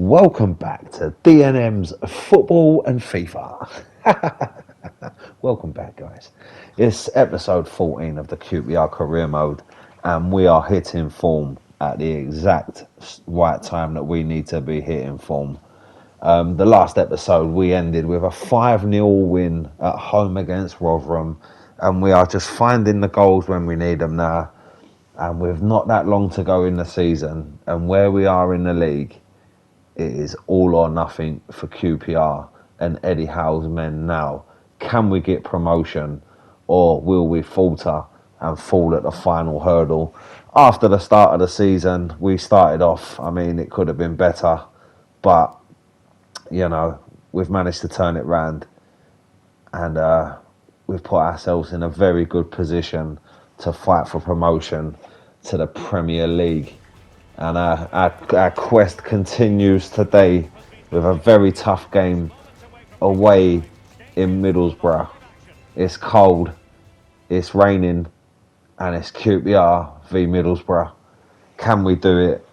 Welcome back to DNM's Football and FIFA. Welcome back, guys. It's episode 14 of the QPR career mode, and we are hitting form at the exact right time that we need to be hitting form. The last episode, we ended with a 5-0 win at home against Rotherham, and we are just finding the goals when we need them now. And with not that long to go in the season, and where we are in the league, it is all or nothing for QPR and Eddie Howe's men now. Can we get promotion, or will we falter and fall at the final hurdle? After the start of the season, we started off, it could have been better, but, we've managed to turn it round, and we've put ourselves in a very good position to fight for promotion to the Premier League. And our quest continues today with a very tough game away in Middlesbrough. It's cold, it's raining, and it's QPR v Middlesbrough. Can we do it?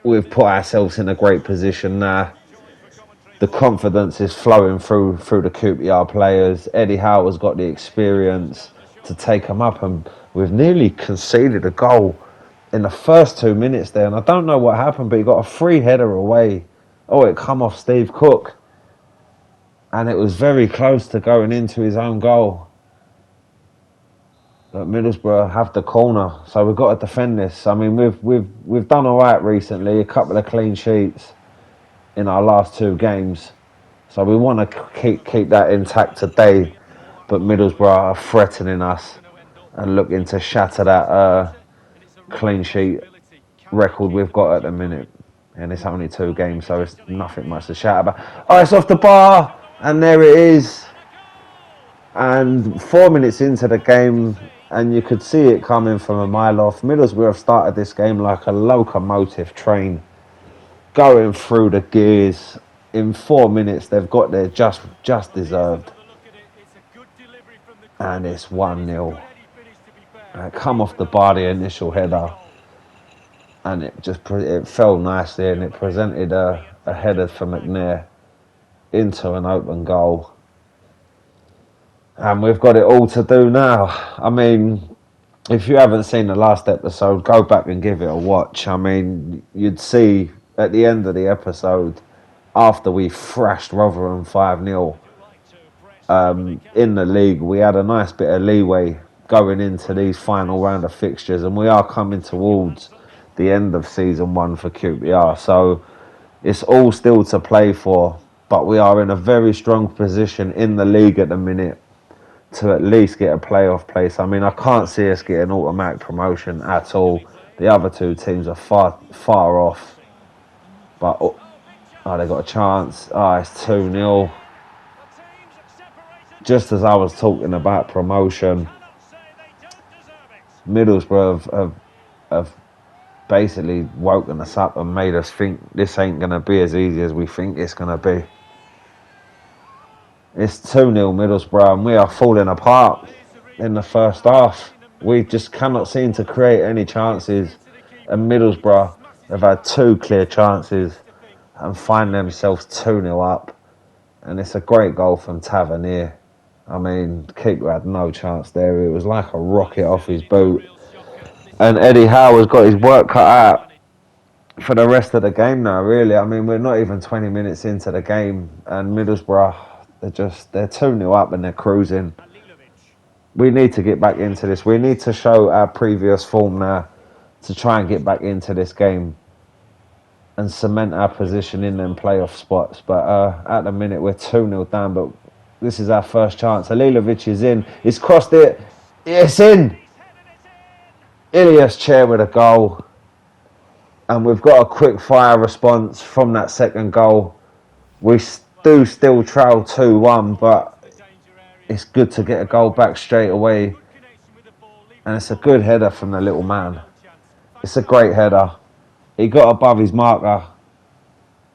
We've put ourselves in a great position now. The confidence is flowing through the QPR players. Eddie Howe has got the experience to take them up, and we've nearly conceded a goal in the first 2 minutes there, and I don't know what happened, but he got a free header away. Oh, it come off Steve Cook, and it was very close to going into his own goal. But Middlesbrough have the corner, so we've got to defend this. We've done all right recently, a couple of clean sheets in our last 2 games, so we want to keep that intact today. But Middlesbrough are threatening us and looking to shatter that clean sheet record we've got at the minute, and it's only 2 games, so it's nothing much to shout about. Oh, it's off the bar, and there it is. And 4 minutes into the game, and you could see it coming from a mile off. Middlesbrough have started this game like a locomotive train, going through the gears. In 4 minutes, they've got their just deserved, and it's 1-0. Come off the bar, the initial header, and it fell nicely, and it presented a header for McNair into an open goal. And we've got it all to do now. If you haven't seen the last episode, go back and give it a watch. You'd see at the end of the episode, after we thrashed Rotherham 5-0 in the league, we had a nice bit of leeway going into these final round of fixtures, and we are coming towards the end of season 1 for QPR, so it's all still to play for, but we are in a very strong position in the league at the minute to at least get a playoff place. I can't see us getting automatic promotion at all. The other 2 teams are far off, but they got a chance. It's 2-0. Just as I was talking about promotion, Middlesbrough have basically woken us up and made us think this ain't going to be as easy as we think it's going to be. It's 2-0 Middlesbrough, and we are falling apart in the first half. We just cannot seem to create any chances, and Middlesbrough have had 2 clear chances and find themselves 2-0 up, and it's a great goal from Tavernier. Keeper had no chance there. It was like a rocket off his boot. And Eddie Howe has got his work cut out for the rest of the game now, really. We're not even 20 minutes into the game, and Middlesbrough, they're 2-0 up and they're cruising. We need to get back into this. We need to show our previous form now to try and get back into this game and cement our position in them playoff spots. But at the minute, we're 2-0 down, but this is our first chance. Alilovic is in. He's crossed it. It's in. Ilias Chair with a goal. And we've got a quick fire response from that second goal. We do still trail 2-1, but it's good to get a goal back straight away. And it's a good header from the little man. It's a great header. He got above his marker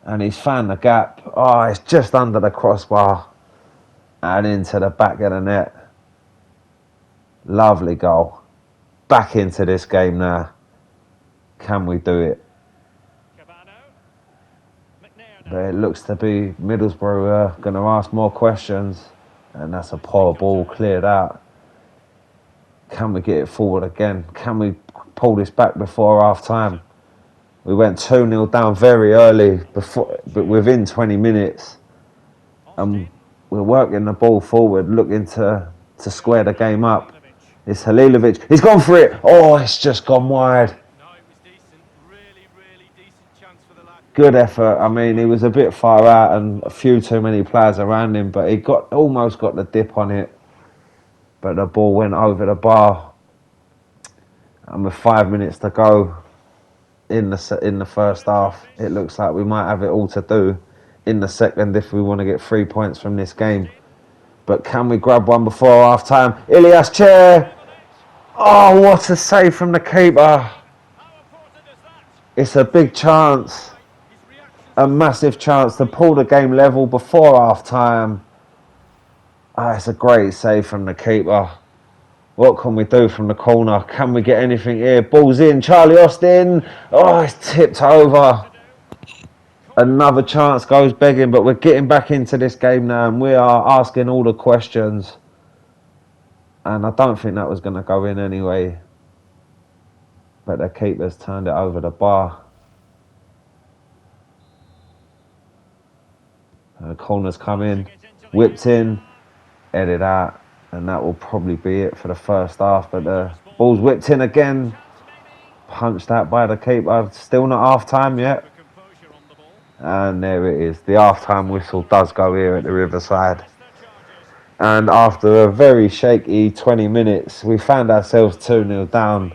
and he's found the gap. It's just under the crossbar and into the back of the net. Lovely goal. Back into this game now. Can we do it? But it looks to be Middlesbrough going to ask more questions. And that's a poor ball cleared out. Can we get it forward again? Can we pull this back before half time? We went 2-0 down very early, but within 20 minutes. And we're working the ball forward, looking to square the game up. It's Halilovic. He's gone for it. Oh, it's just gone wide. Good effort. I mean, he was a bit far out and a few too many players around him, but he almost got the dip on it. But the ball went over the bar. And with 5 minutes to go in the first half, it looks like we might have it all to do in the second if we want to get 3 points from this game. But can we grab one before half time? Ilias Chair. Oh, what a save from the keeper. It's a big chance. A massive chance to pull the game level before half time. It's a great save from the keeper. What can we do from the corner? Can we get anything here? Ball's in. Charlie Austin. Oh, it's tipped over. Another chance goes begging, but we're getting back into this game now and we are asking all the questions. And I don't think that was going to go in anyway. But the keeper's turned it over the bar. The corner's come in, whipped in, headed out, and that will probably be it for the first half. But the ball's whipped in again, punched out by the keeper. Still not half time yet. And there it is. The half time whistle does go here at the Riverside. And after a very shaky 20 minutes, we found ourselves 2-0 down.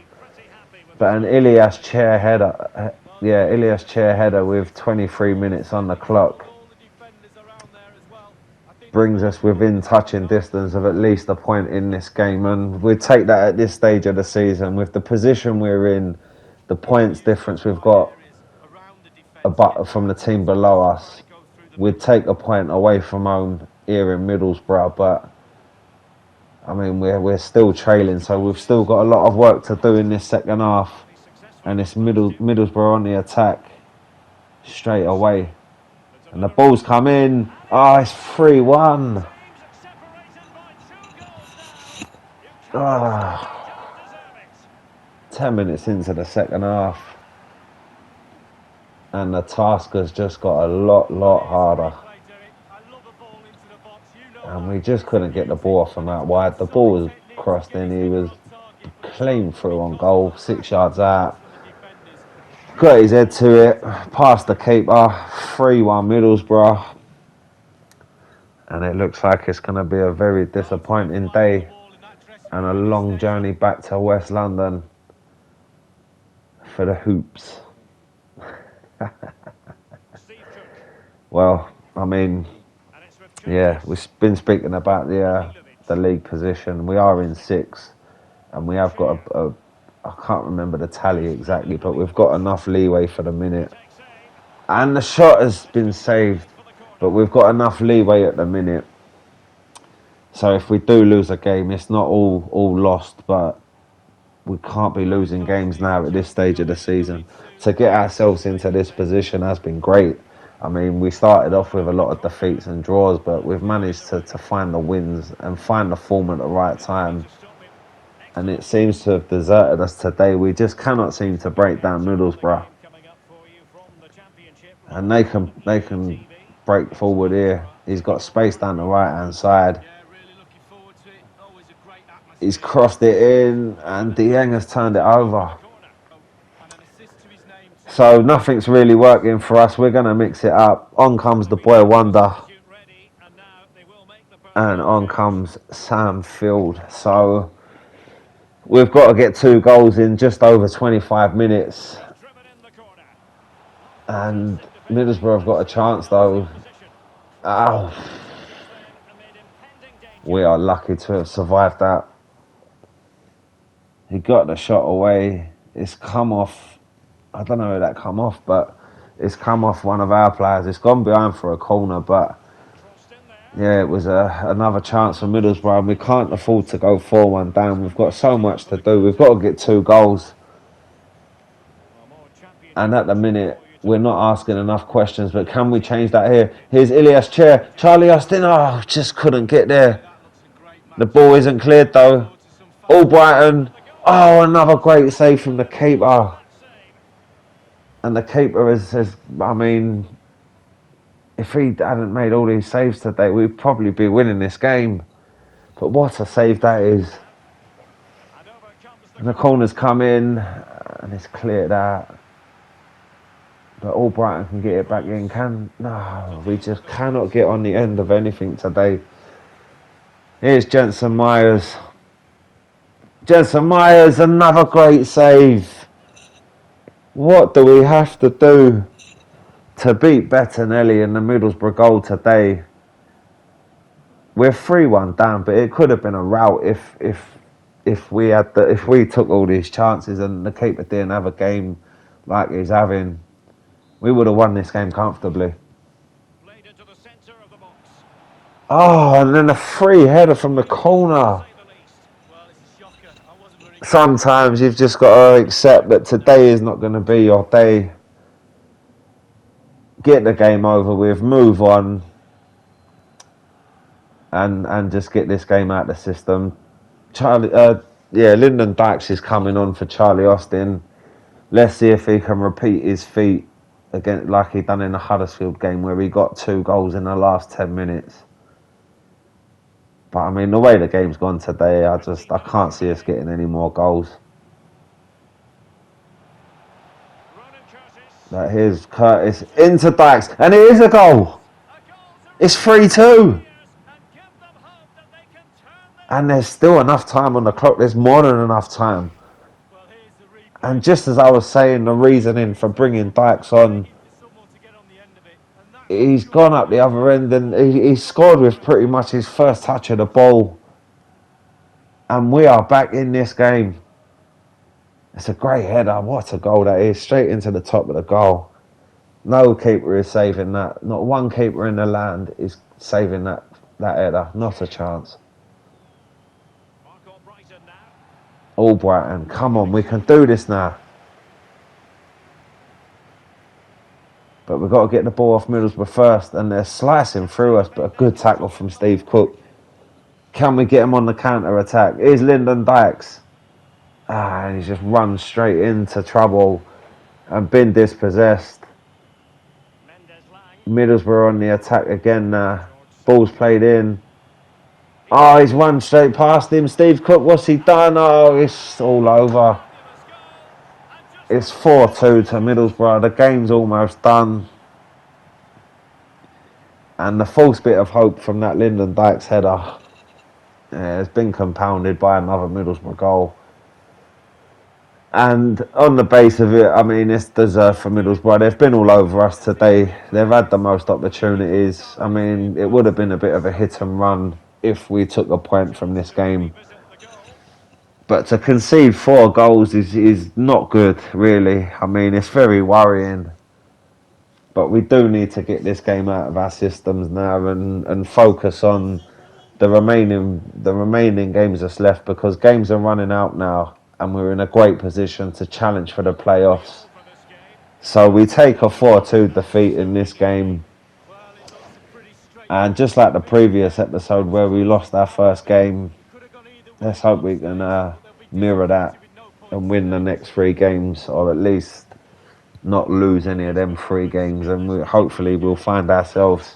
But an Ilias Chair header with 23 minutes on the clock brings us within touching distance of at least a point in this game, and we'd take that at this stage of the season with the position we're in, the points difference we've got from the team below us. We'd take a point away from home here in Middlesbrough, but I mean we're still trailing, so we've still got a lot of work to do in this second half, and it's Middlesbrough on the attack straight away. And the ball's come in. It's 3-1. 10 minutes into the second half. And the task has just got a lot harder. And we just couldn't get the ball off him out wide. The ball was crossed in. He was clean through on goal, 6 yards out. Got his head to it, past the keeper, 3-1 Middlesbrough. And it looks like it's going to be a very disappointing day and a long journey back to West London for the Hoops. Well, I mean, yeah, we've been speaking about the league position. We are in 6th, and we have got I can't remember the tally exactly, but we've got enough leeway for the minute. And the shot has been saved, but we've got enough leeway at the minute. So if we do lose a game, it's not all lost, but we can't be losing games now at this stage of the season. To get ourselves into this position has been great. I mean, we started off with a lot of defeats and draws, but we've managed to find the wins and find the form at the right time. And it seems to have deserted us today. We just cannot seem to break down Middlesbrough. And they can break forward here. He's got space down the right-hand side. He's crossed it in, and Dieng has turned it over. So nothing's really working for us. We're going to mix it up. On comes the boy wonder. And on comes Sam Field. So we've got to get 2 goals in just over 25 minutes. And Middlesbrough have got a chance though. We are lucky to have survived that. He got the shot away. It's come off. I don't know who that come off, but it's come off one of our players. It's gone behind for a corner, but yeah, it was another chance for Middlesbrough. We can't afford to go 4-1 down. We've got so much to do. We've got to get 2 goals. And at the minute, We're not asking enough questions, but can we change that here? Here's Ilias Chair. Charlie Austin, oh, just couldn't get there. The ball isn't cleared though. Albrighton, oh, another great save from the keeper. And the keeper is, I mean, if he hadn't made all these saves today, we'd probably be winning this game. But what a save that is. And the corner's come in, and it's cleared out. But Albrighton can get it back in. No, we just cannot get on the end of anything today. Here's Jensen Myers. Jensen Myers, another great save. What do we have to do to beat Bettinelli in the Middlesbrough goal today? We're 3-1 down, but it could have been a rout if we took all these chances and the keeper didn't have a game like he's having. We would have won this game comfortably. Oh, and then a free header from the corner. Sometimes you've just got to accept that today is not going to be your day. Get the game over with, move on, and just get this game out of the system. Lyndon Dykes is coming on for Charlie Austin. Let's see if he can repeat his feat again, like he done in the Huddersfield game where he got 2 goals in the last 10 minutes. But I mean, the way the game's gone today, I can't see us getting any more goals. But here's Curtis into Dykes, and it is a goal. It's 3-2. And there's still enough time on the clock. There's more than enough time. And just as I was saying, the reasoning for bringing Dykes on, he's gone up the other end and he scored with pretty much his first touch of the ball. And we are back in this game. It's a great header. What a goal that is. Straight into the top of the goal. No keeper is saving that. Not one keeper in the land is saving that header. Not a chance. Albrighton, come on, we can do this now. But we've got to get the ball off Middlesbrough first, and they're slicing through us, but a good tackle from Steve Cook. Can we get him on the counter-attack? Here's Lyndon Dykes. And he's just run straight into trouble and been dispossessed. Middlesbrough on the attack again now. Ball's played in. Oh, he's run straight past him. Steve Cook, what's he done? Oh, it's all over. It's 4-2 to Middlesbrough. The game's almost done. And the false bit of hope from that Lyndon Dykes header has been compounded by another Middlesbrough goal. And on the base of it, I mean, it's deserved for Middlesbrough. They've been all over us today. They've had the most opportunities. I mean, it would have been a bit of a hit and run if we took a point from this game. But to concede 4 goals is not good, really. I mean, it's very worrying. But we do need to get this game out of our systems now and focus on the remaining games that's left, because games are running out now and we're in a great position to challenge for the playoffs. So we take a 4-2 defeat in this game. And just like the previous episode where we lost our first game, let's hope we can mirror that and win the next 3 games, or at least not lose any of them 3 games. And hopefully we'll find ourselves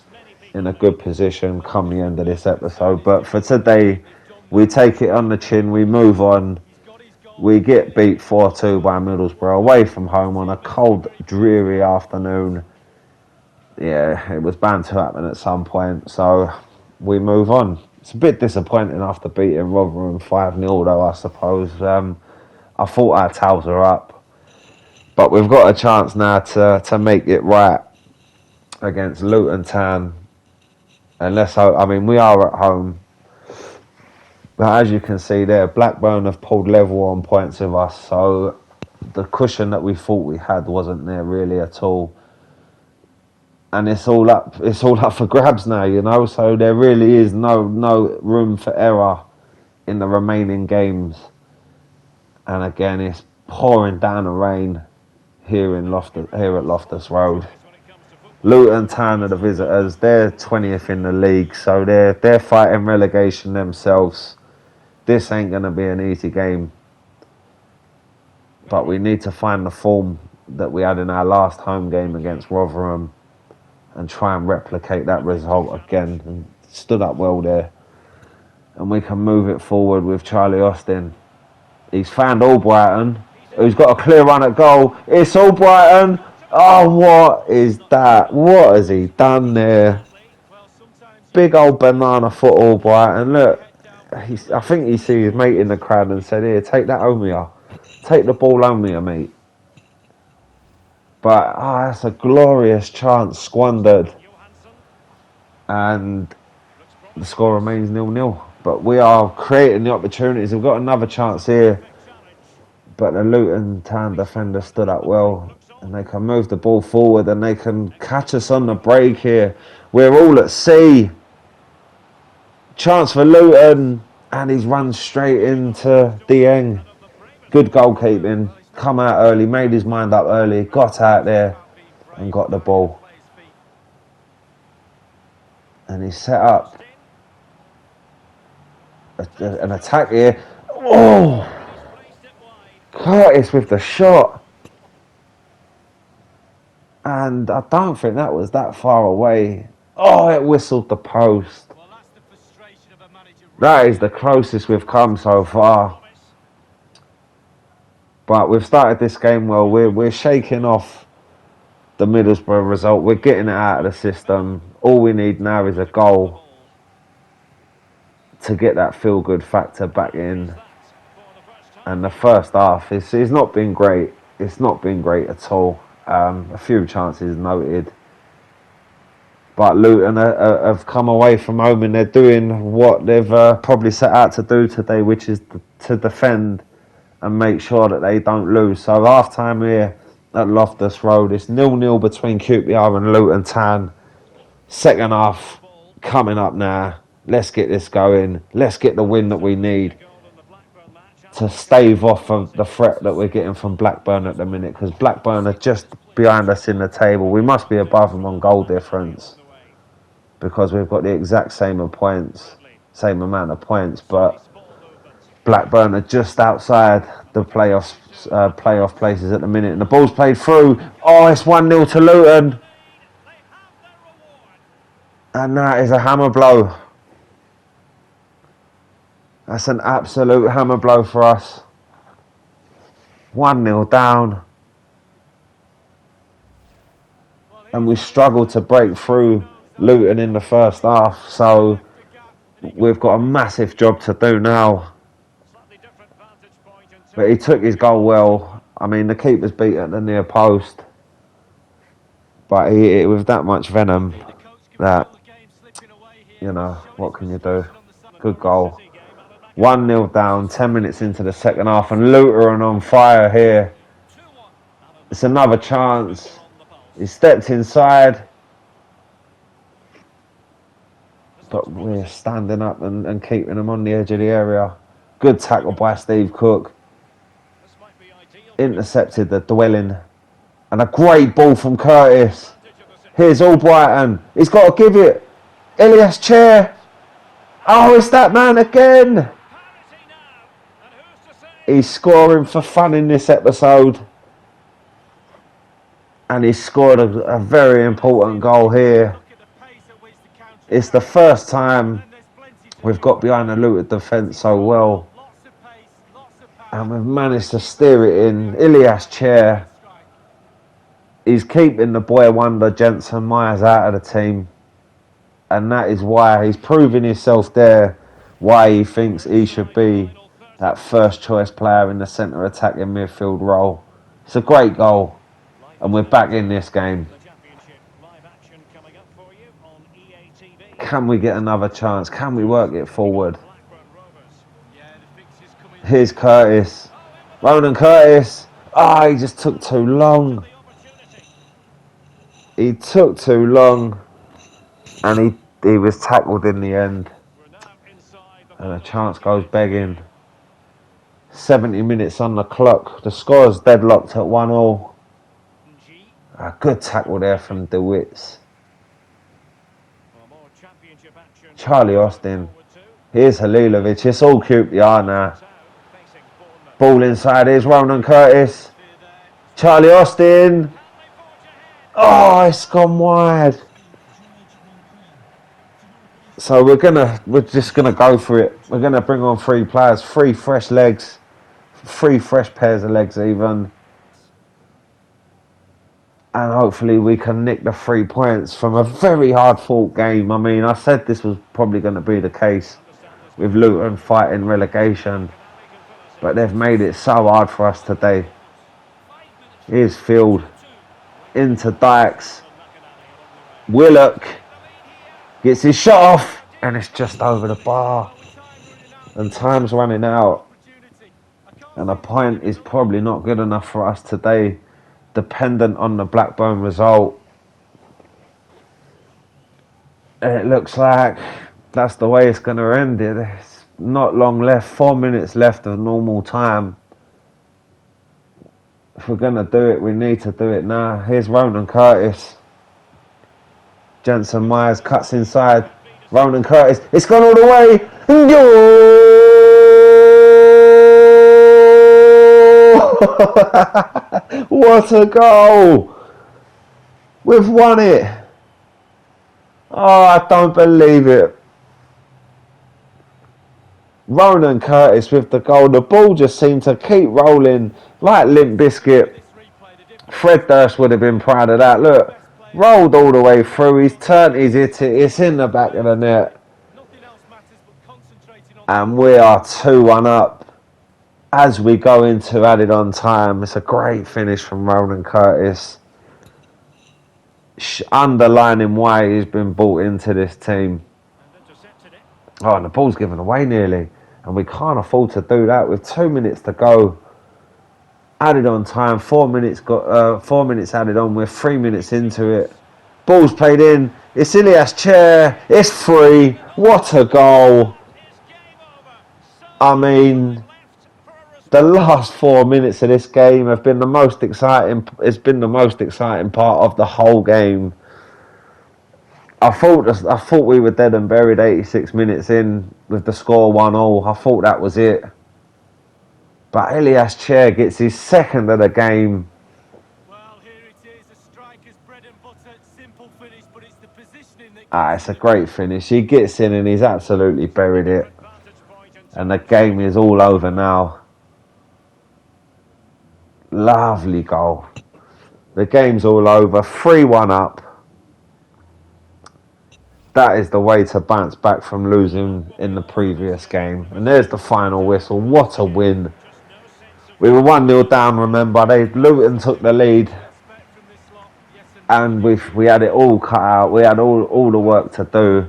in a good position come the end of this episode. But for today, we take it on the chin, we move on. We get beat 4-2 by Middlesbrough away from home on a cold, dreary afternoon. Yeah, it was bound to happen at some point, so we move on. It's a bit disappointing after beating Rotherham 5-0 though, I suppose. I thought our towels are up, but we've got a chance now to make it right against Luton Town. And let's hope, I mean, we are at home. But as you can see there, Blackburn have pulled level on points with us, so the cushion that we thought we had wasn't there really at all. And it's all up for grabs now, you know, so there really is no room for error in the remaining games. And again, it's pouring down the rain here at Loftus Road. Luton Town are the visitors. They're 20th in the league, so they're fighting relegation themselves. This ain't going to be an easy game, but we need to find the form that we had in our last home game against Rotherham and try and replicate that result again. And stood up well there, and we can move it forward with Charlie Austin. He's found Albrighton, who's got a clear run at goal. It's Albrighton. Oh, what is that? What has he done there? Big old banana foot Albrighton. Look, I think he sees his mate in the crowd and said, "Here, take that home here. Take the ball home here, mate." But that's a glorious chance squandered. And the score remains 0-0. But we are creating the opportunities. We've got another chance here. But the Luton Town defender stood up well. And they can move the ball forward and they can catch us on the break here. We're all at sea. Chance for Luton. And he's run straight into Dieng. Good goalkeeping. Come out early, made his mind up early, got out there and got the ball. And he set up an attack here. Oh! Curtis with the shot. And I don't think that was that far away. Oh, it whistled the post. That is the closest we've come so far. But we've started this game well. We're shaking off the Middlesbrough result. We're getting it out of the system. All we need now is a goal to get that feel-good factor back in. And the first half, it's not been great. It's not been great at all. A few chances noted. But Luton have come away from home and they're doing what they've probably set out to do today, which is to defend and make sure that they don't lose. So half time here at Loftus Road, it's 0-0 between QPR and Luton Town. Second half coming up now. Let's get this going. Let's get the win that we need to stave off of the threat that we're getting from Blackburn at the minute, because Blackburn are just behind us in the table. We must be above them on goal difference because we've got the exact same amount of points, but Blackburn are just outside the playoff places at the minute. And the ball's played through. Oh, it's 1-0 to Luton. And that is a hammer blow. That's an absolute hammer blow for us. 1-0 down. And we struggled to break through Luton in the first half. So we've got a massive job to do now. But he took his goal well. I mean, the keeper's beat at the near post. But he hit it with that much venom that, what can you do? Good goal. 1-0 down, 10 minutes into the second half, and Luton on fire here. It's another chance. He stepped inside. But we're standing up and keeping him on the edge of the area. Good tackle by Steve Cook. Intercepted the dwelling. And a great ball from Curtis. Here's Albrighton. He's got to give it. Elias Chair. Oh, it's that man again. He's scoring for fun in this episode. And he's scored a very important goal here. It's the first time we've got behind the Luton defence so well. And we've managed to steer it in. Elias Chair. He's keeping the boy wonder Jensen Myers out of the team. And that is why he's proving himself there. Why he thinks he should be that first choice player in the centre attacking midfield role. It's a great goal. And we're back in this game. Can we get another chance? Can we work it forward? Here's Curtis. Ronan Curtis. He just took too long. He took too long. And he was tackled in the end. And a chance goes begging. 70 minutes on the clock. The score's deadlocked at 1-1. A good tackle there from DeWitt's. Charlie Austin. Here's Halilovic. It's all QPR now. Ball inside. Here's Ronan Curtis. Charlie Austin. Oh, it's gone wide. So we're just gonna go for it. We're gonna bring on 3 players, 3 fresh legs, 3 fresh pairs of legs even. And hopefully we can nick the 3 points from a very hard fought game. I mean, I said this was probably going to be the case with Luton fighting relegation, but they've made it so hard for us today. Here's Field into Dykes. Willock gets his shot off, and it's just over the bar. And time's running out. And a point is probably not good enough for us today, dependent on the Blackburn result. It looks like that's the way it's going to end. It's not long left, 4 minutes left of normal time. If we're going to do it, we need to do it now. Here's Ronan Curtis. Jensen Myers cuts inside. Ronan Curtis, it's gone all the way. What a goal! We've won it. Oh, I don't believe it. Ronan Curtis with the goal. The ball just seemed to keep rolling like Limp Bizkit. Fred Durst would have been proud of that. Look, rolled all the way through. He's turned, he's hit it. It's in the back of the net. And we are 2-1 up as we go into added on time. It's a great finish from Ronan Curtis, underlining why he's been brought into this team. Oh, and the ball's given away nearly, and we can't afford to do that with 2 minutes to go. Added on time, 4 minutes got 4 minutes added on. We're 3 minutes into it. Ball's played in. It's Ilias Chair. It's free. What a goal! I mean, the last 4 minutes of this game have been the most exciting. It's been the most exciting part of the whole game. I thought we were dead and buried 86 minutes in with the score 1-0. I thought that was it. But Ilias Chair gets his second of the game. Well, here it is, a striker's bread and butter, simple finish, but it's the positioning that... It's a great finish. He gets in and he's absolutely buried it. And the game is all over now. Lovely goal. The game's all over. 3-1 up. That is the way to bounce back from losing in the previous game. And there's the final whistle. What a win. We were 1-0 down, remember. Luton took the lead. And we had it all cut out. We had all the work to do.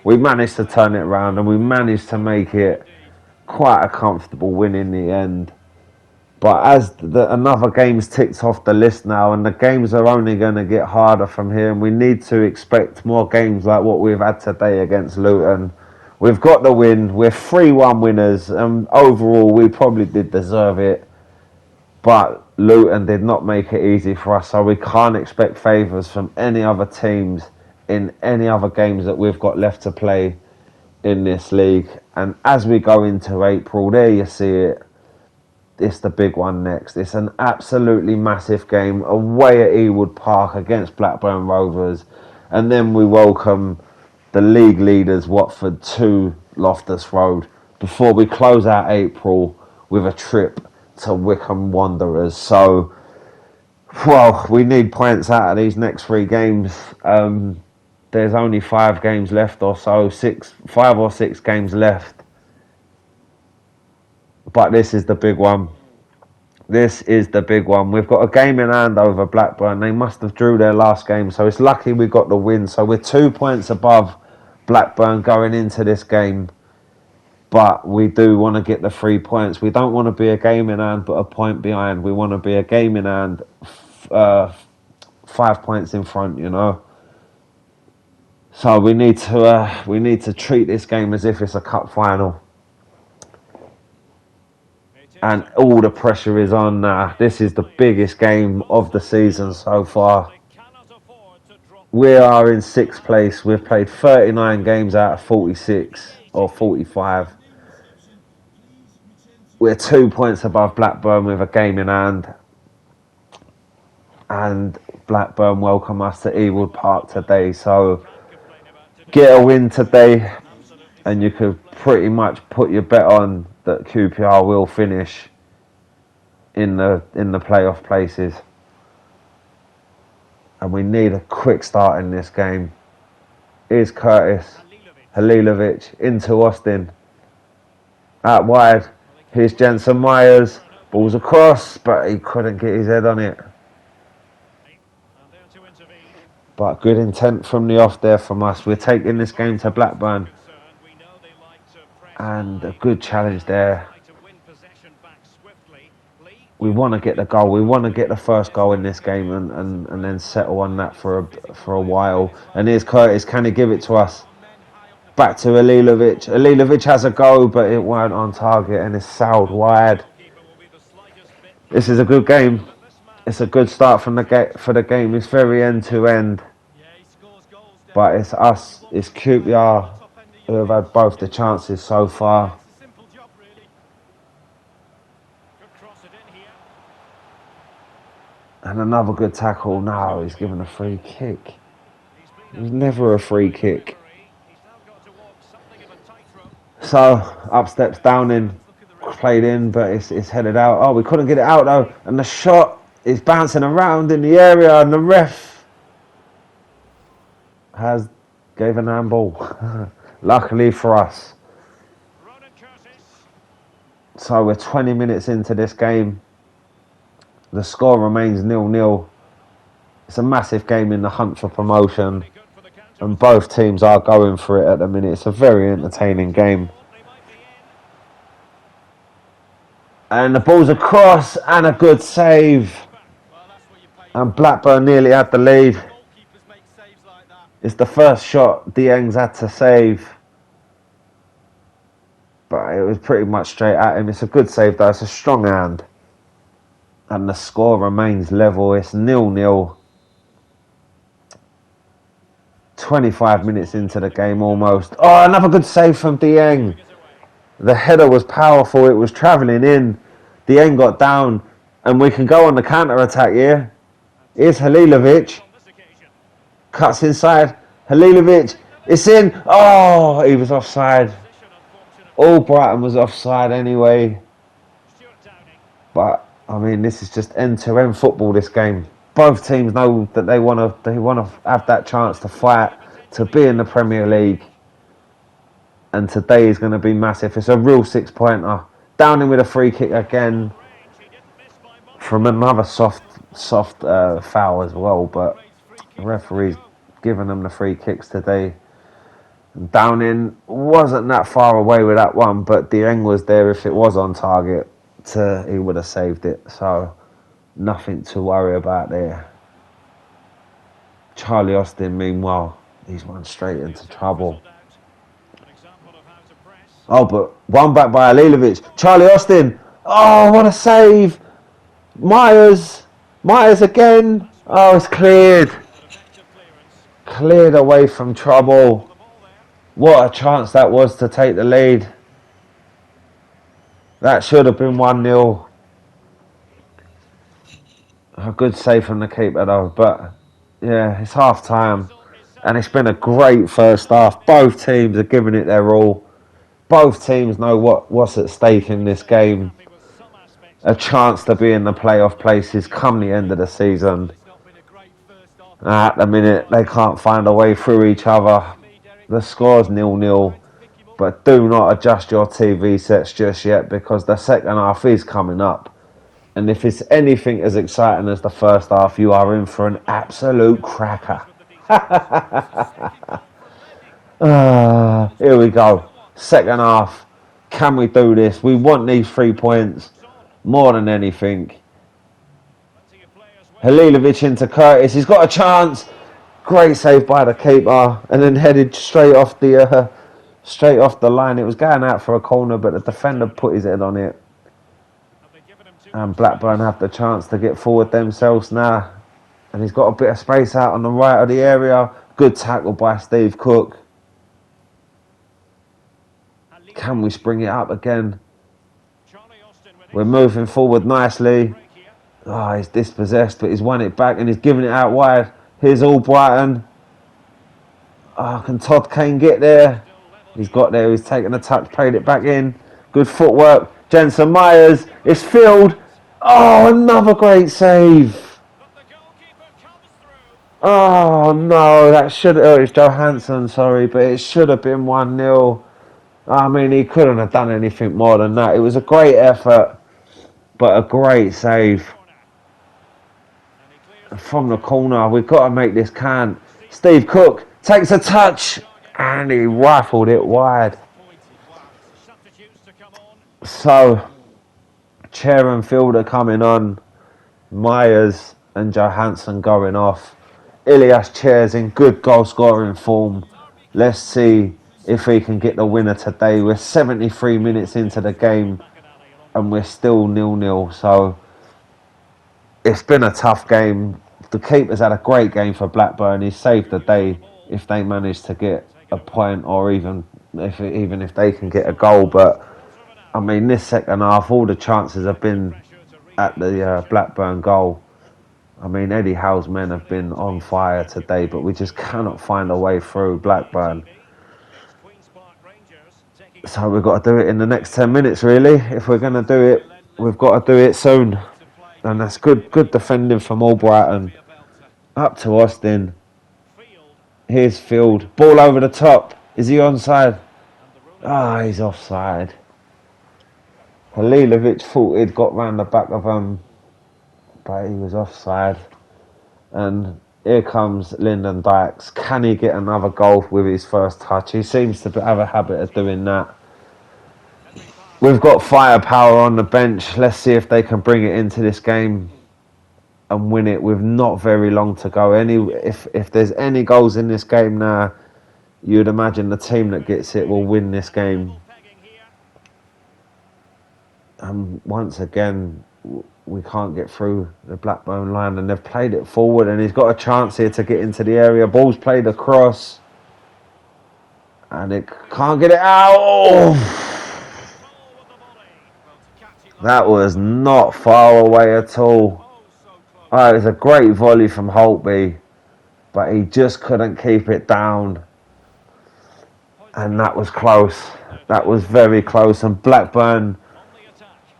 We managed to turn it around and we managed to make it quite a comfortable win in the end. But as another game's ticked off the list now, and the games are only going to get harder from here, and we need to expect more games like what we've had today against Luton. We've got the win. We're 3-1 winners, and overall we probably did deserve it. But Luton did not make it easy for us, so we can't expect favours from any other teams in any other games that we've got left to play in this league. And as we go into April, there you see it. It's the big one next. It's an absolutely massive game away at Ewood Park against Blackburn Rovers. And then we welcome the league leaders Watford to Loftus Road before we close out April with a trip to Wycombe Wanderers. So, well, we need points out of these next 3 games. There's only 5 games left or so, 5 or 6 games left. But this is the big one. This is the big one. We've got a game in hand over Blackburn. They must have drew their last game, so it's lucky we got the win. So we're 2 points above Blackburn going into this game. But we do want to get the 3 points. We don't want to be a game in hand, but a point behind. We want to be a game in hand, 5 points in front, you know. So we need to treat this game as if it's a cup final. and all the pressure is on now. This is the biggest game of the season so far. We are in 6th place. We've played 39 games out of 46 or 45. We're 2 points above Blackburn with a game in hand. And Blackburn welcome us to Ewood Park today. So get a win today and you could pretty much put your bet on that QPR will finish in the playoff places. And we need a quick start in this game. Here's Curtis. Halilovic into Austin. Out wide. Here's Jensen Myers. Ball's across, but he couldn't get his head on it. But good intent from the off there from us. We're taking this game to Blackburn. And a good challenge there. We want to get the goal. We want to get the first goal in this game and then settle on that for a while. And here's Curtis. Can he give it to us? Back to Halilovic. Halilovic has a go, but it weren't on target and it's sailed wide. This is a good game. It's a good start from for the game. It's very end to end. But it's us, it's QPR who have had both the chances so far. And another good tackle. No, he's given a free kick. It was never a free kick. So, up steps Downing, played in, but it's headed out. Oh, we couldn't get it out though. And the shot is bouncing around in the area, and the ref gave an handball. Luckily for us. So we're 20 minutes into this game. The score remains 0-0. It's a massive game in the hunt for promotion. And both teams are going for it at the minute. It's a very entertaining game. And the ball's across and a good save. And Blackburn nearly had the lead. It's the first shot Dieng's had to save. But it was pretty much straight at him. It's a good save though. It's a strong hand. And the score remains level. It's 0-0. 25 minutes into the game almost. Oh, another good save from Dieng. The header was powerful. It was travelling in. Dieng got down. And we can go on the counter-attack here. Here's Halilovic. Cuts inside. Halilovic. It's in. Oh, he was offside. All Brighton was offside anyway. But, I mean, this is just end-to-end football, this game. Both teams know that they want to have that chance to fight, to be in the Premier League. And today is going to be massive. It's a real 6-pointer. Downing with a free kick again from another soft foul as well. But the referee's given them the free kicks today. Downing wasn't that far away with that one, but Dieng was there. If it was on target, he would have saved it. So nothing to worry about there. Charlie Austin, meanwhile, he's run straight into trouble. Oh, but one back by Halilovic. Charlie Austin. Oh, what a save. Myers again. Oh, it's cleared. Cleared away from trouble. What a chance that was to take the lead. That should have been 1-0. A good save from the keeper though, but yeah, it's half time and it's been a great first half. Both teams are giving it their all. Both teams know what's at stake in this game. A chance to be in the playoff places come the end of the season. At the minute, they can't find a way through each other. The score's 0-0, but do not adjust your TV sets just yet because the second half is coming up. And if it's anything as exciting as the first half, you are in for an absolute cracker. Here we go. Second half. Can we do this? We want these 3 points more than anything. Halilovic into Curtis. He's got a chance. Great save by the keeper. And then headed straight off the line. It was going out for a corner, but the defender put his head on it. And Blackburn have the chance to get forward themselves now. And he's got a bit of space out on the right of the area. Good tackle by Steve Cook. Can we spring it up again? We're moving forward nicely. Oh, he's dispossessed, but he's won it back and he's giving it out wide. Here's Albrighton. Oh, can Todd Kane get there? He's got there. He's taken a touch, played it back in. Good footwork. Jensen Myers. It's filled. Oh, another great save. Oh, no. That should have... Oh, it's Johansson, sorry, but it should have been 1-0. I mean, he couldn't have done anything more than that. It was a great effort, but a great save. From the corner, we've got to make this count. Steve Cook takes a touch and he rifled it wide. So, Chair and Fielder coming on, Myers and Johansson going off. Ilias Chair's in good goal scoring form. Let's see if he can get the winner today. We're 73 minutes into the game and we're still 0-0. So, it's been a tough game. The keeper's had a great game for Blackburn. He saved the day if they manage to get a point, or even if they can get a goal. But I mean, this second half, all the chances have been at the Blackburn goal. I mean, Eddie Howe's men have been on fire today, but we just cannot find a way through Blackburn. So we've got to do it in the next 10 minutes, really. If we're going to do it, we've got to do it soon. And that's good defending from Albrighton. Up to Austin. Here's Field. Ball over the top. Is he onside? He's offside. Halilovic thought he'd got round the back of him, but he was offside. And here comes Lyndon Dykes. Can he get another goal with his first touch? He seems to have a habit of doing that. We've got firepower on the bench. Let's see if they can bring it into this game and win it with not very long to go. If there's any goals in this game now, you'd imagine the team that gets it will win this game. And once again, we can't get through the Blackburn line, and they've played it forward, and he's got a chance here to get into the area. Ball's played across, and it can't get it out. Oh! That was not far away at all. It was a great volley from Holtby, but he just couldn't keep it down. And that was close. That was very close. And Blackburn,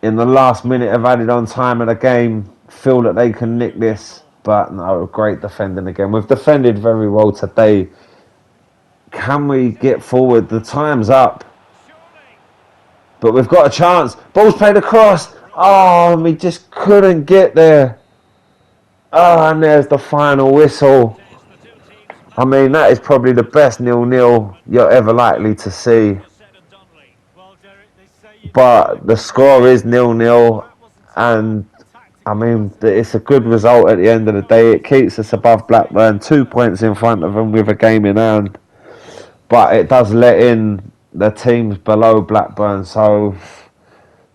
in the last minute of added on time of the game, feel that they can nick this. But no, great defending again. We've defended very well today. Can we get forward? The time's up. But we've got a chance. Ball's played across. We just couldn't get there. And there's the final whistle. I mean, that is probably the best 0-0 you're ever likely to see. But the score is 0-0. And, I mean, it's a good result at the end of the day. It keeps us above Blackburn, 2 points in front of them with a game in hand. But it does let in the teams below Blackburn. So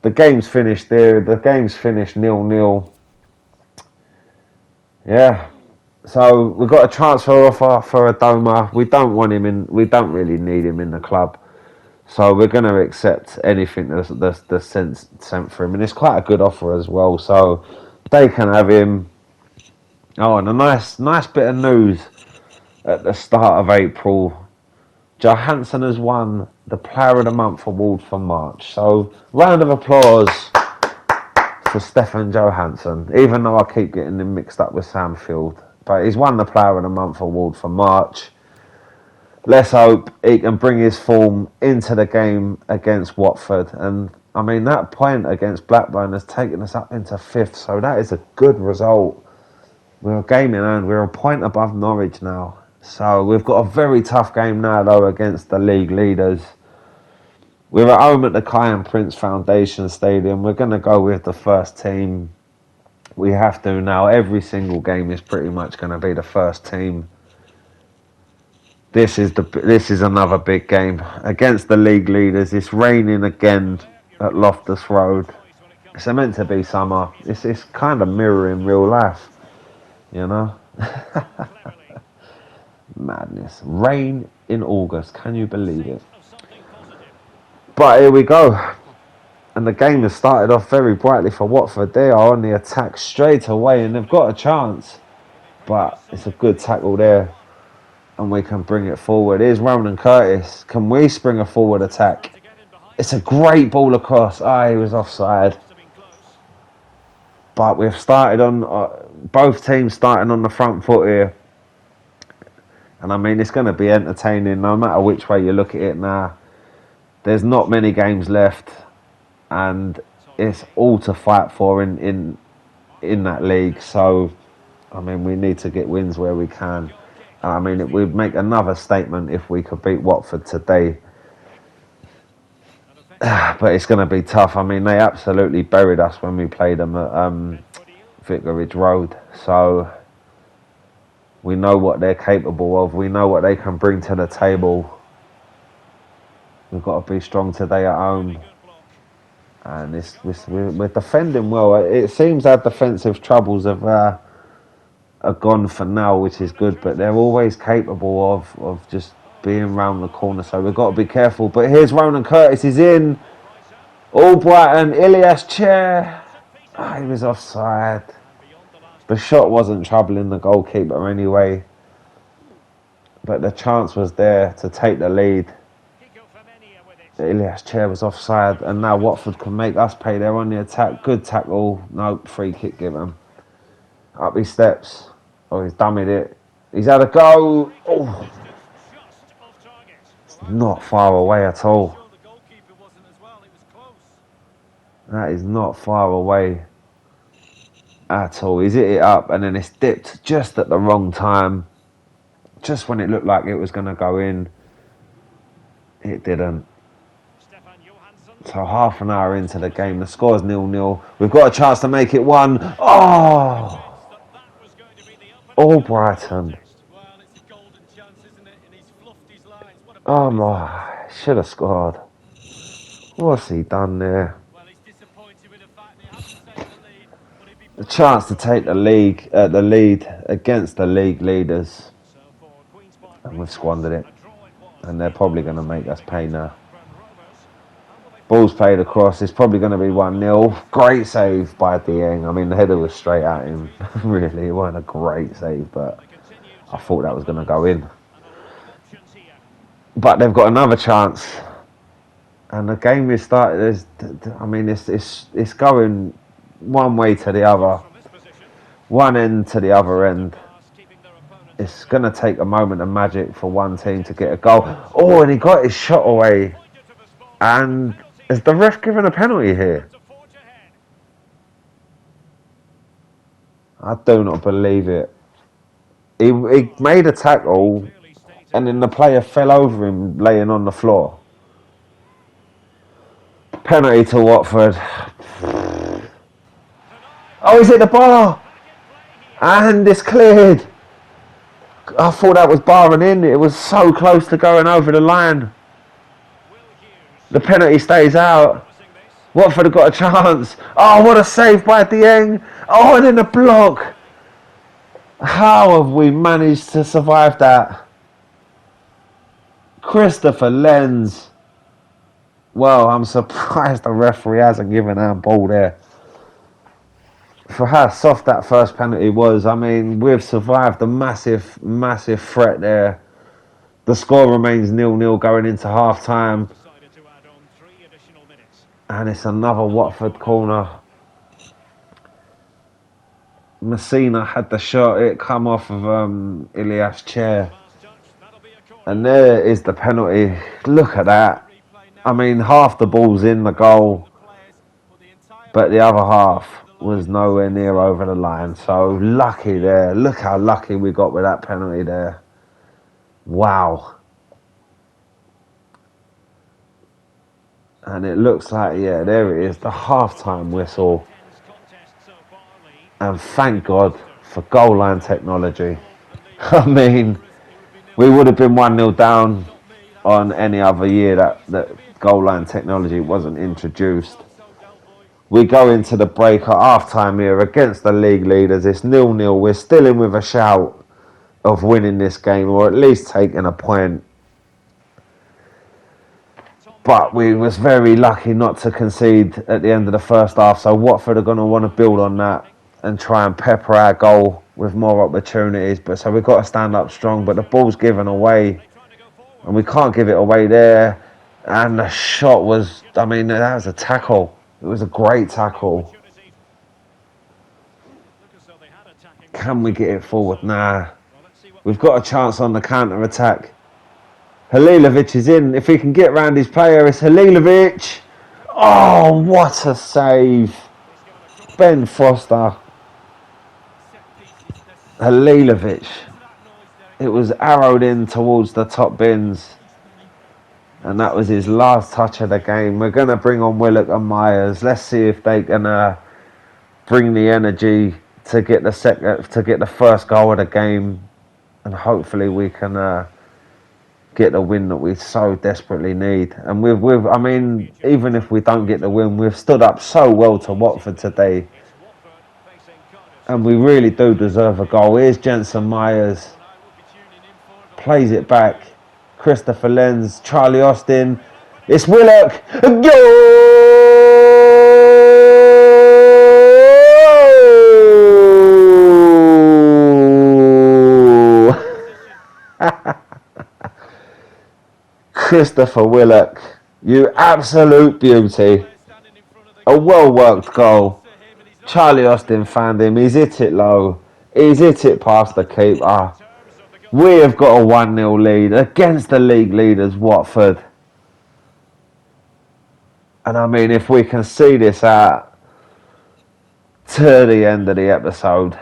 the game's finished there. The game's finished 0-0. Yeah. So we've got a transfer offer for Adoma. We don't want him in. We don't really need him in the club. So we're going to accept anything that's sent for him. And it's quite a good offer as well. So they can have him. And a nice bit of news at the start of April. Johansson has won the Player of the Month award for March. So, round of applause for Stefan Johansson, even though I keep getting him mixed up with Sam Field. But he's won the Player of the Month award for March. Let's hope he can bring his form into the game against Watford. And, I mean, that point against Blackburn has taken us up into 5th. So, that is a good result. We're a game in hand. We're a point above Norwich now. So we've got a very tough game now, though, against the league leaders. We're at home at the Kyan Prince Foundation Stadium. We're going to go with the first team. We have to now. Every single game is pretty much going to be the first team. This is another big game against the league leaders. It's raining again at Loftus Road. It's meant to be summer. It's kind of mirroring real life, you know. Madness. Rain in August. Can you believe it? But here we go. And the game has started off very brightly for Watford. They are on the attack straight away and they've got a chance. But it's a good tackle there. And we can bring it forward. Here's Ronan Curtis. Can we spring a forward attack? It's a great ball across. He was offside. But we've started on... both teams starting on the front foot here. And I mean, it's going to be entertaining no matter which way you look at it now. There's not many games left. And it's all to fight for in that league. So, I mean, we need to get wins where we can. And I mean, we'd make another statement if we could beat Watford today. But it's going to be tough. I mean, they absolutely buried us when we played them at Vicarage Road. So, we know what they're capable of. We know what they can bring to the table. We've got to be strong today at home. And we're defending well. It seems our defensive troubles are gone for now, which is good. But they're always capable of just being round the corner. So we've got to be careful. But here's Ronan Curtis. He's in. Albrighton. Ilias Chair. He was offside. The shot wasn't troubling the goalkeeper anyway. But the chance was there to take the lead. Ilias Chair was offside, and now Watford can make us pay. They're on the attack. Good tackle. No, free kick given. Up he steps. Oh, he's dummied it. He's had a go. Oh, it's not far away at all. That is not far away at all. He's hit it up, and then it's dipped just at the wrong time. Just when it looked like it was going to go in, it didn't. So half an hour into the game, the score's 0-0. We've got a chance to make it 1. Oh! Albrighton. Oh my, should have scored. What's he done there? The chance to take the lead against the league leaders. And we've squandered it. And they're probably going to make us pay now. Ball's played across. It's probably going to be 1-0. Great save by Dieng. I mean, the header was straight at him. Really, it wasn't a great save, but I thought that was going to go in. But they've got another chance. And the game is started. I mean, it's going one way to the other. One end to the other end. It's going to take a moment of magic for one team to get a goal. Oh, and he got his shot away. And is the ref given a penalty here? I do not believe it. He made a tackle and then the player fell over him laying on the floor. Penalty to Watford. Oh, he's hit the bar! And it's cleared. I thought that was barring in. It was so close to going over the line. The penalty stays out. Watford have got a chance. Oh, what a save by Dieng. Oh, and then the block. How have we managed to survive that? Christopher Lenz. Well, I'm surprised the referee hasn't given a ball there. For how soft that first penalty was, I mean, we've survived a massive, massive threat there. The score remains 0-0 going into half-time. And it's another Watford corner. Messina had the shot. It come off of Ilias Chair. And there is the penalty. Look at that. I mean, half the ball's in the goal. But the other half was nowhere near over the line. So lucky there. Look how lucky we got with that penalty there. Wow. And it looks like, yeah, there it is, the half-time whistle. And thank God for goal line technology. I mean, we would have been 1-0 down on any other year that goal line technology wasn't introduced. We go into the break at half-time here against the league leaders. It's 0-0. We're still in with a shout of winning this game, or at least taking a point. But we was very lucky not to concede at the end of the first half. So Watford are going to want to build on that and try and pepper our goal with more opportunities. But so we've got to stand up strong. But the ball's given away, and we can't give it away there. And the shot was, I mean, that was a tackle. It was a great tackle. Can we get it forward? Nah. We've got a chance on the counter-attack. Halilovic is in. If he can get round his player, it's Halilovic. Oh, what a save. Ben Foster. Halilovic. It was arrowed in towards the top bins. And that was his last touch of the game. We're going to bring on Willock and Myers. Let's see if they can bring the energy to get the first goal of the game. And hopefully we can get the win that we so desperately need. And I mean, even if we don't get the win, we've stood up so well to Watford today. And we really do deserve a goal. Here's Jensen Myers. Plays it back. Christopher Lenz, Charlie Austin. It's Willock. Goal! Christopher Willock, you absolute beauty. A well-worked goal. Charlie Austin found him. He's hit it low. He's hit it past the keeper. We have got a 1-0 lead against the league leaders, Watford. And I mean, if we can see this out to the end of the episode,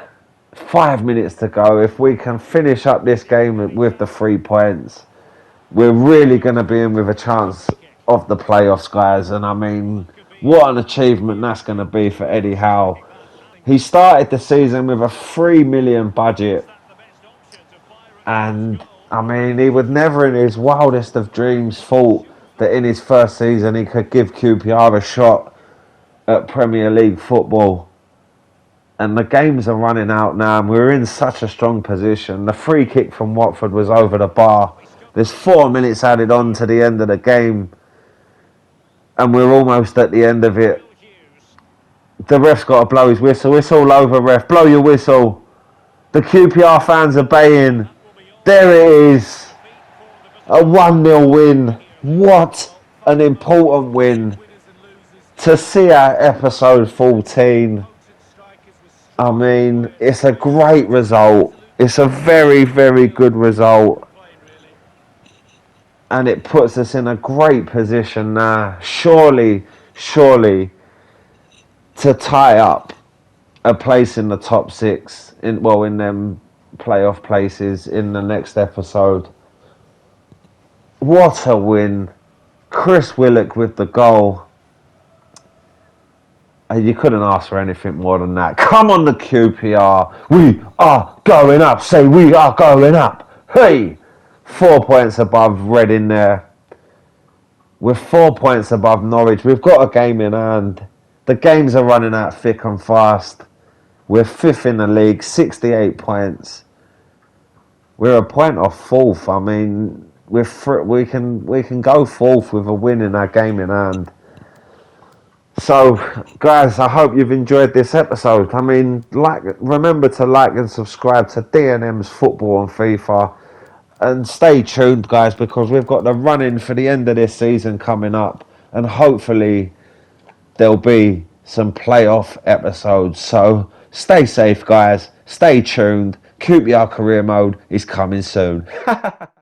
5 minutes to go, if we can finish up this game with the 3 points, we're really going to be in with a chance of the playoffs, guys. And I mean, what an achievement that's going to be for Eddie Howe. He started the season with a $3 million budget. And, I mean, he would never in his wildest of dreams thought that in his first season he could give QPR a shot at Premier League football. And the games are running out now, and we're in such a strong position. The free kick from Watford was over the bar. There's 4 minutes added on to the end of the game, and we're almost at the end of it. The ref's got to blow his whistle. It's all over, ref. Blow your whistle. The QPR fans are baying. There it is. A 1-0 win. What an important win. To see our episode 14. I mean, it's a great result. It's a very, very good result. And it puts us in a great position now. Surely, to tie up a place in the top 6, in them playoff places in the next episode. What a win. Chris Willock with the goal. You couldn't ask for anything more than that. Come on, the QPR. We are going up. Say we are going up. Hey! 4 points above Reading there. We're 4 points above Norwich. We've got a game in hand. The games are running out thick and fast. We're 5th in the league, 68 points. We're a point off 4th. I mean, we can go 4th with a win in our game in hand. So, guys, I hope you've enjoyed this episode. I mean, remember to like and subscribe to D&M's Football on FIFA. And stay tuned, guys, because we've got the run-in for the end of this season coming up. And hopefully there'll be some playoff episodes. So stay safe, guys. Stay tuned. QPR Career Mode is coming soon.